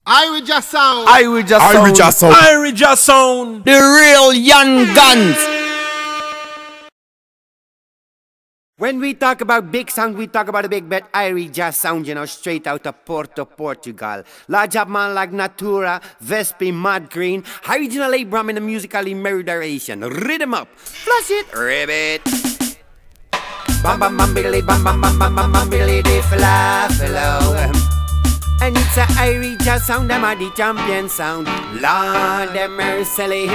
Irie Jah sound. Irie Jah sound. Irie Jah sound. Irie Jah sound. The real young guns. When we talk about big sound, we talk about a big bet Irie Jah sound, straight out of Porto, Portugal. Large up man like Natura, Vespi, Mad Green, Irieginal Abram in the musically murderation. Rhythm up, flush it, ribbit. Bam bam bam biddly, bam bam bam bam bam bam biddly, de falafelo. And it's a Irie Jah sound, them are the champion sound. Lord, them mercily.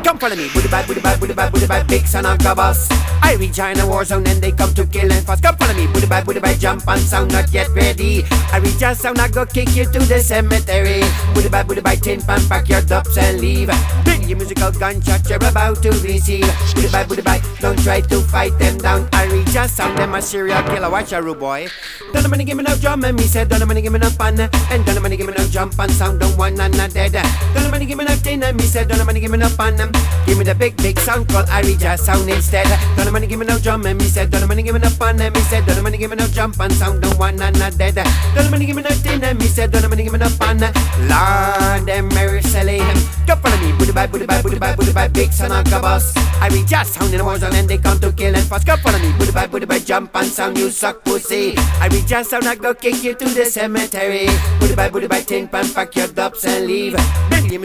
Come follow me, booty bye, big son of the boss. Irie Jah in a war zone and they come to kill and fuss. Come follow me, booty bye, jump and sound not yet ready. Irie Jah sound, I go kick you to the cemetery. Booty bye, tin pan, pack your dubs and leave. Bring your musical gunshot you're about to receive. Booty bye, don't try to fight them down. Irie Jah sound, them a serial killer, watch a rude boy. Don't nobody give me no drum and me said, don't nobody give me no pan. And don't nobody give me no jump and sound, don't want none of dead. Don't nobody give me no tin and me said, don't nobody give me no pan. Give me the big sound called Irie Jah sound instead. Don't nobody give me no drum and me said, don't nobody give me no pan and me said, don't nobody give me no jump and sound, don't want none of dead. Don't nobody give me no tin and me said, don't nobody give me no pan. Lord, them merciless. Come follow me, booty bye, big son of the boss. Irie Jah sound in the war zone and they come to kill and fuss. Come follow me, booty bye, jump and sound, you suck pussy. Irie Jah sound, I go kick you to the cemetery. Booty bye, tin pan, pack your dubs and leave. Build your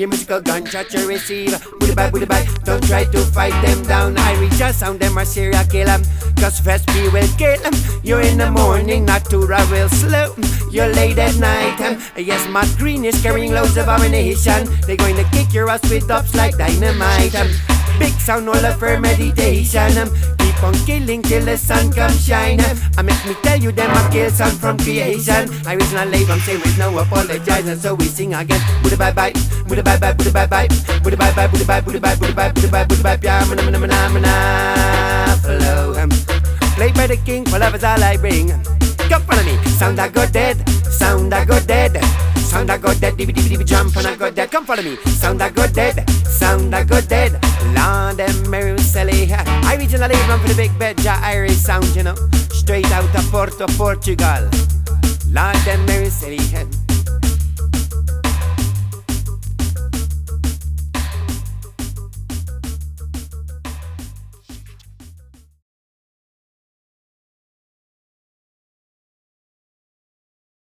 musical gunshot you receive. Booty bye, don't try to fight them down. Irie Jah sound, them a serial killer. Cause Vespi will kill them. You're in the morning, Natura real slow. You're late at night. Yes, Matt Green is carrying loads of ammunition. They're going to kick your ass with dubs like dynamite. Big sound, all of her meditation. Keep on killing till the sun comes shine. Make me tell you them a kill sound from creation. Irieginal Abram say with no apologizing, so we sing again. Booty bye, booty bye, booty bye, booty bye, flow. Played by the king, for love is all I bring. Come follow me, sound I go dead, sound I go dead. Sound I go dead, dibby jump and I go dead. Come follow me, sound I go dead, sound I go dead. Lord, them mercilessly. Irieginal Abram for the big bed, Jah Irish sound, straight out of Porto, Portugal. Lord, them mercilessly.